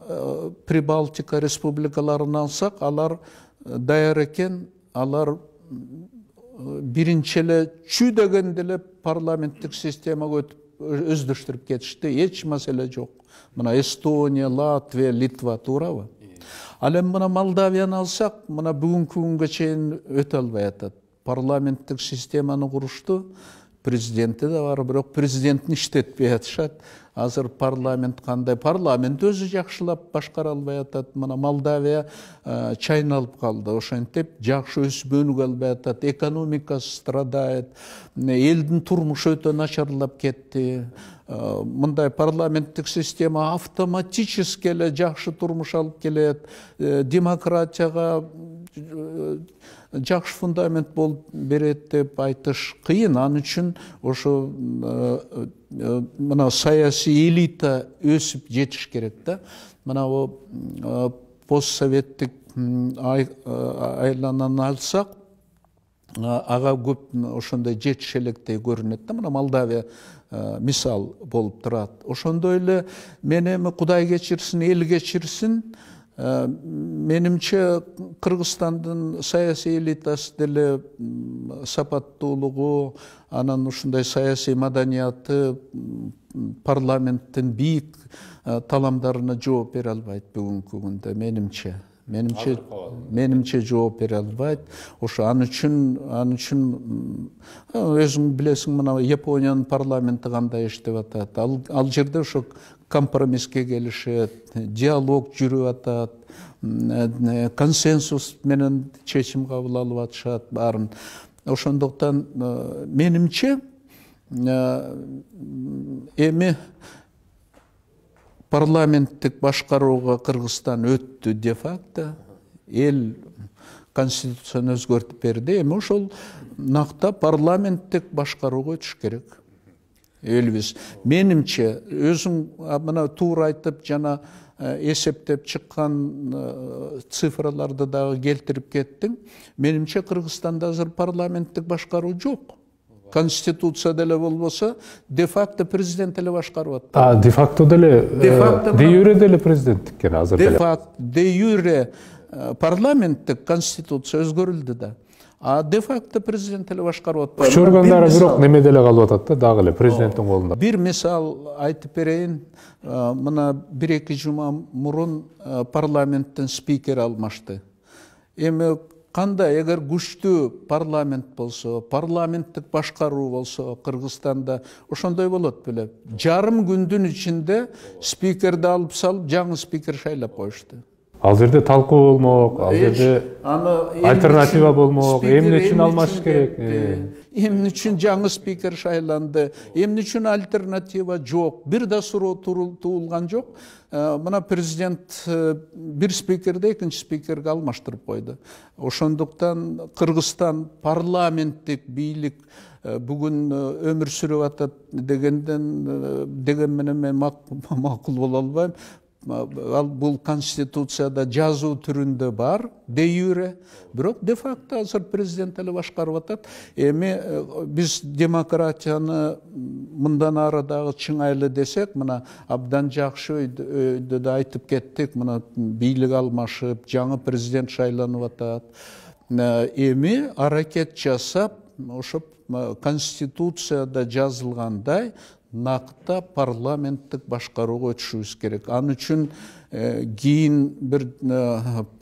Прибалтика республикаларын алсак, алар даяр экен, алар биринчи эле чүйдөгөндө эле парламенттик системага өтүп өздөштүрүп кетишти. Эч маселе жок. Мына Эстония, Латвия, Литва туурабы? Ал эми мына Молдавияны алсак, мына бүгүнкү күнгө чейин өтө албай атат. Парламенттик системаны курушту, президенти да бар, бирок президентин иштетпей атышат. Азыр парламент кандай? Парламент өзү жакшылап башкара албай атат. Мына Молдавия чайналып калды. Ошентип жакшы өсүп өнүгө албай атат. Экономикасы страдает. Элдин турмушу өтө начарлап кетти. Мындай парламенттик система автоматически эле жакшы турмуш алып келет. Демократияга жакшы фундамент болуп берет деп айтыш кыйын. Ал үчүн ошо мына саясий элита өсүп жетиш керек да. Мына постсоветтик айлананы алсак, ага көп ошондой жетиш электей көрүнөт да. Мына Молдавия мисал болуп турат. Ошондой эле мен эми Кудай кечирсин, эл кечирсин, менимче Кыргызстандын саясий элитасы деле сапаттуулугу, анан ушундай саясий маданияты парламенттин бийик таламдарына жооп бере албайт бүгүнкү күндө, менимче жооп бере албайт. Ошо ан үчүн өзүң билесиң, мына Япониянын парламенти кандай иштеп атат. Ал жерде ошо компромисске келишет, диалог жүрүп атат, консенсус менен чечим кабыл алып атышат баарын. Ошондуктан менимче эми парламенттик башкарууга Кыргызстан өттү де-факто. Эл конституцияны өзгөртүп берди. Эми ошол накта парламенттик башкарууга өтүш керек. Элбиз. Менимче өзүң мына туура айтып, жана эсептеп чыккан цифрларды дагы келтирип кеттиң. Менимче Кыргызстанда азыр парламенттик башкаруу жок. Конституция деле болбосо, де-факто президент эле башкарып атат. Де-факто деле, де-юре деле президенттик экен азыр деле. Де-факто, де-юре парламенттик конституция өзгөрүлдү да. А де-факто президент эле башкарып атат. Күч органдары бирок неме деле калып атат да, дагы эле президенттин колунда. Бир мисал айтып берейин. Мына 1-2 жума мурун парламенттин спикери алмашты. Эми кандай, эгер күчтүү парламент болсо, парламенттик башкаруу болсо Кыргызстанда, ошондой болот беле. Жарым күндүн ичинде спикерди алып салып, жаңы спикер шайлап коюшту. Ал жерде талкуу болмок, ал жерде альтернатива болмок, эмне үчүн алмаш керек? Эмне үчүн жаңы спикер шайланды? Эмне үчүн альтернатива жок? Бир да суроо туулган жок. Мына президент бир спикерди экинчи спикерге алмаштырып койду. Ошондуктан Кыргызстан парламенттик бийлик бүгүн өмүр сүрүп атат деген менен мен макул боло албайм. Ал бул конституцияда жазуу түрүндө бар, де-юре, бирок де-факто азыр президент эле башкарып атат. Эми биз демократияны мындан ары дагы чыңайлы десек, мына абдан жакшы өйдө да айтып кеттик, мына бийлик алмашып, жаңы президент шайланып атат. Эми аракет жасап, ошо конституцияда жазылгандай накта парламенттик башкарууга өтүшүбүз керек. Ал үчүн кийин бир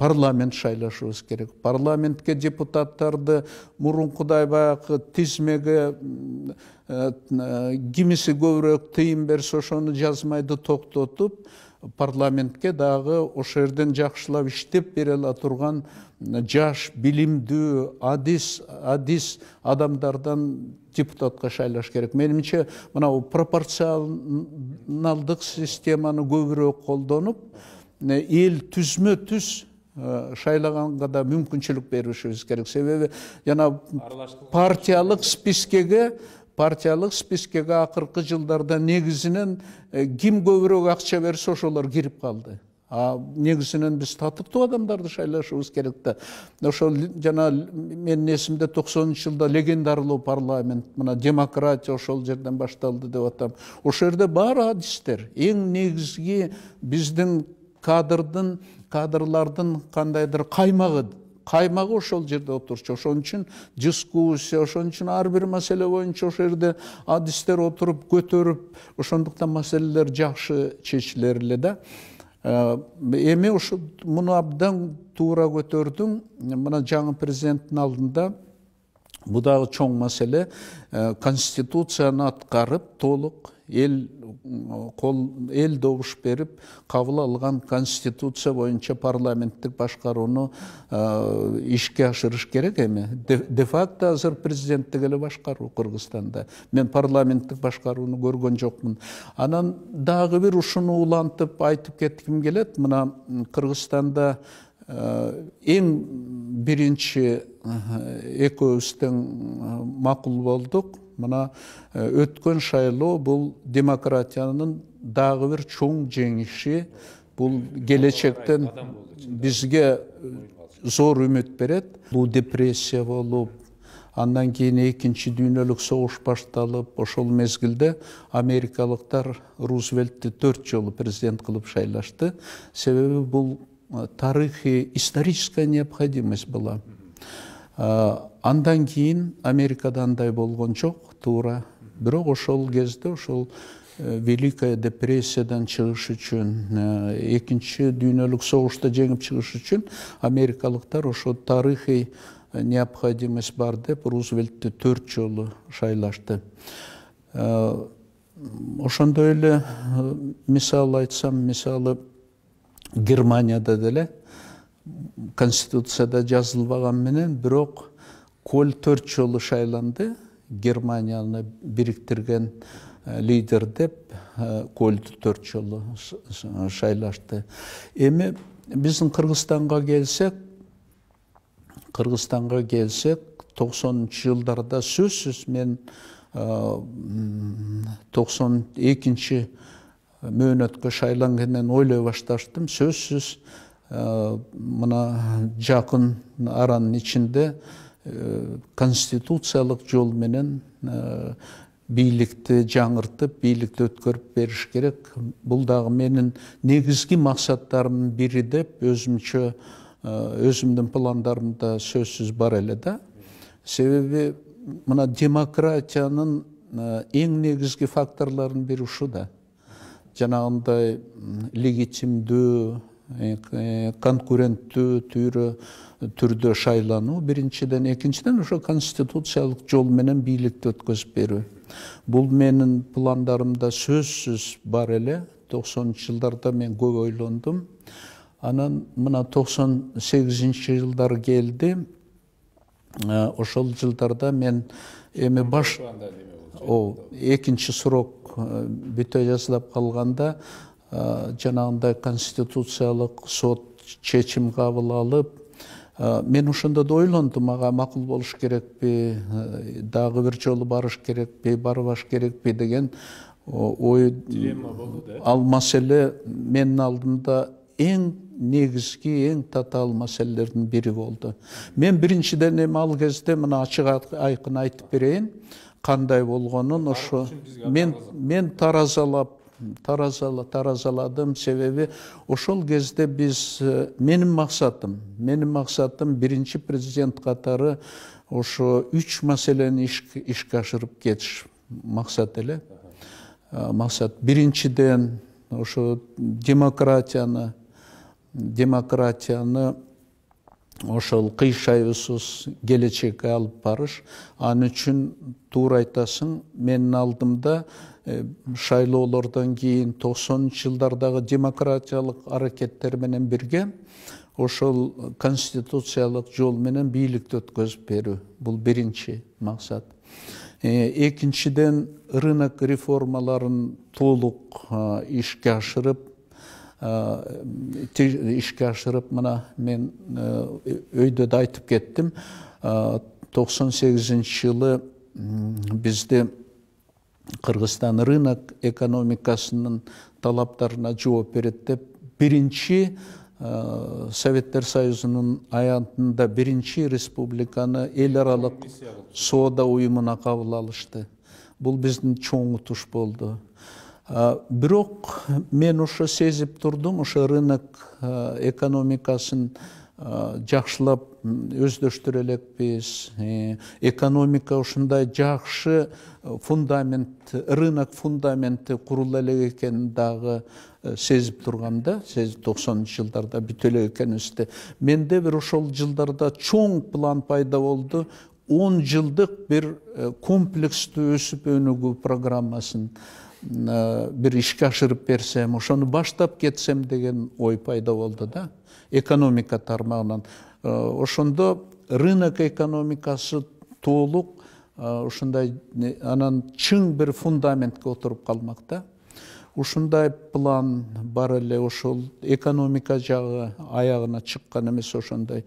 парламент шайлашыбыз керек. Парламентке депутаттарды мурункудай баягы тизмеге кимиси көбүрөөк тыйым берсе ошону жазмайды токтотуп парламентке дагы ошол жерден жакшылап иштеп бере ала турган жаш билимдүү адис адамдардан депутатка шайлаш керек. Менимче мына пропорционалдык системаны көбүрөөк колдонуп эл түзмө түз шайлаганга да мүмкүнчүлүк беришибиз керек. Себеби жана партиялык спискеге акыркы жылдарда негизинен ким көбүрөөк акча берсе ошолор кирип калды. Негизинен биз татыктуу адамдарды шайлашыбыз керек да. Ошол жана менин эсимде 90-жылда легендарлуу парламент, мына демократия ошол жерден башталды деп атам. Ошол жерде бар адистер, эң негизги биздин кадрлардын кандайдыр каймагы ошол жерде отурчу. Ошон үчүн дискуссия, ошон үчүн ар бир маселе боюнча ошол жерде адистер отуруп көтөрүп, ошондуктан маселелер жакшы чечилер эле да. Эми ушу муну абдан туура көтөрдүң. Мына жаңы президенттин алдында бу дагы чоң маселе. Конституцияны аткарып, толук эл добуш берип кабыл алган конституция боюнча парламенттик башкарууну ишке ашырыш керек эми. Де факто азыр президенттик эле башкаруу Кыргызстанда. Мен парламенттик башкарууну көргөн жокмун. Анан дагы бир ушуну улантып айтып кетким келет. Мына Кыргызстанда эң биринчи экөөбүздөн макул болдук. Мына өткөн шайлоо бул демократиянын дагы бир чоң жеңиши. Бул келечектен бизге зор үмүт берет. Бул депрессия болуп, андан кийин экинчи дүйнөлүк согуш башталып, ошол мезгилде америкалыктар Рузвельтти 4 жолу президент кылып шайлашты. Себеби бул тарыхый, историческая необходимость была. Андан кийин Америкада андай болгон жок, туура. Бирок ошол кезде ошол Великая депрессиядан чыгыш үчүн, экинчи дүйнөлүк согушта жеңип чыгыш үчүн америкалыктар ошол тарыхый необходимость бар деп Рузвельтти 4 жолу шайлашты. Ошондой эле мисал айтсам, мисалы Германияда деле конституцияда жазылбаган менен, бирок Коль 4 жолу шайланды. Германияны бириктирген лидер деп Коль 4 жолу шайлашты. Эми биздин Кыргызстанга келсек, 90-жылдарда сөзсүз мен 92-нчи мөөнөткө шайлангенден ойлой башташтым. Сөзсүз мына жакын аранын ичинде конституциялык жол менен бийликти жаңыртып, бийликти өткөрүп бериш керек. Бул дагы менин негизги максаттарымдын бири деп өзүмдүн пландарымда сөзсүз бар эле да. Себеби мына демократиянын эң негизги факторлорунун бири ушу да. Жанагындай легитимдүү, конкуренттүү түрдө шайлануу биринчиден, экинчиден ошо конституциялык жол менен бийликти өткөзүп берүү. Бул менин пландарымда сөзсүз бар эле. 90-жылдарда мен көп ойлондум. Анан мына 98-жылдар келди. Ошол жылдарда мен эми экинчи срок бүтө жазылып калганда жанагындай конституциялык сот чечим кабыл алып, мен ошондо да ойлондум, ага макул болуш керекпи, дагы бир жолу барыш керекпи, барбаш керекпи деген ой. Дилемма болду да. Ал маселе менин алдымда эң негизги, эң татаал маселелердин бири болду. Мен биринчиден эми ал кезде мына ачык айкын айтып берейин кандай болгонун. Ошо мен таразаладым. Себеби ошол кезде биз, менин максатым биринчи президент катары ошо 3 маселени ишке ашырып кетиш максат эле. Максат биринчиден ошо демократияны ошол кыйшайуусуз келечекке алып барыш. Аны үчүн туура айтасың, менин алдымда шайлоолордон кийин 90-жылдардагы демократиялык аракеттер менен бирге ошол конституциялык жол менен бийликти өткөзүп берүү. Бул биринчи максат. Экинчиден, рынок реформаларын толук ишке ашырып, мына мен өйдө да айтып кеттим, 98-жылы бизде Кыргызстан рынок экономикасынын талаптарына жооп берет деп биринчи Советтер Союзунун аянтында биринчи республиканы эл аралык соода уюмуна кабыл алышты. Бул биздин чоң утуш болду. Бирок мен ошо сезип турдум, ошо рынок экономикасын жакшылап өздөштүрө элекпиз. Экономика ушундай жакшы фундамент, рынок фундаменти курула элек экенин дагы сезип тургам да, 90-жылдарда бүтө элек экенибизди. Менде бир ошол жылдарда чоң план пайда болду. 10 жылдык бир комплекстүү өсүп өнүгүү программасын бир ишке ашырып берсем, ошону баштап кетсем деген ой пайда болду да, экономика тармагынан. Ошондо рынок экономикасы толук ушундай анан чың бир фундаментке отуруп калмак да. Ушундай план бар эле, ошол экономика жагы аягына чыккан эмес ошондой.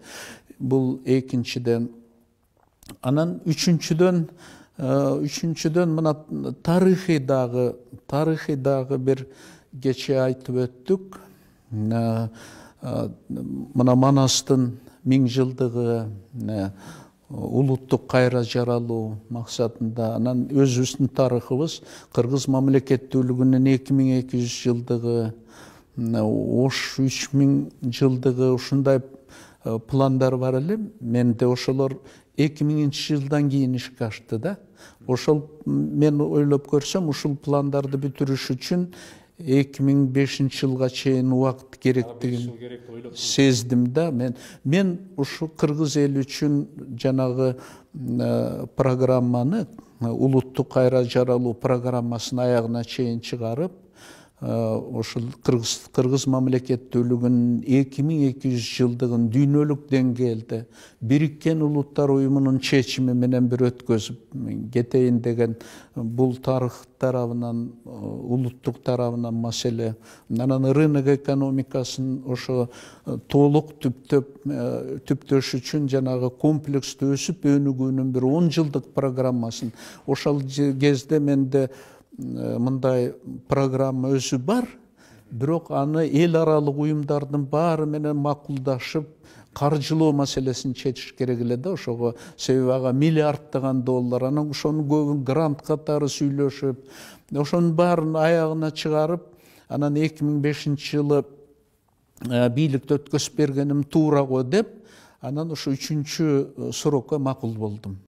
Бул экинчиден. Анан үчүнчүдөн мына тарыхый дагы бир кече айтып өттүк. Мына Манастын 1000 жылдыгы, улуттук кайра жаралуу максатында, анан өзүбүздүн тарыхыбыз, Кыргыз мамлекеттүүлүгүнүн 2200 жылдыгы, Ош 3000 жылдыгы, ушундай пландар бар эле. Менде ошолор 2000 жылдан кийин ишке ашты да. Ошол мен ойлоп көрсөм, ушул пландарды бүтүрүш үчүн 2005 жылга чейин убакыт керектигин сездим да. Мен ушу кыргыз эли үчүн жанагы программаны, улуттук кайра жаралуу программасын аягына чейин чыгарып, ошол Кыргыз мамлекеттүүлүгүнүн 2200 жылдыгын дүйнөлүк деңгээлде Бириккен Улуттар Уюмунун чечими менен бир өткөзүп кетейин деген бул тарых тарабынан, улуттук тарабынан маселе. Анан рынок экономикасын ошо толук түптөш үчүн жанагы комплекстүү өсүп өнүгүүнүн бир 10 жылдык программасын, ошол кезде менде мындай программа өзү бар, бирок аны эл аралык уюмдардын баары менен макулдашып, каржылоо маселесин чечиш керек эле да ошого. Себеби ага миллиарддаган доллар, анан ошонун көбүн грант катары сүйлөшүп, ошонун баарын аягына чыгарып, анан 2005 жылы бийликти өткөзүп бергеним туура го деп, анан ошо 3-срокко макул болдум.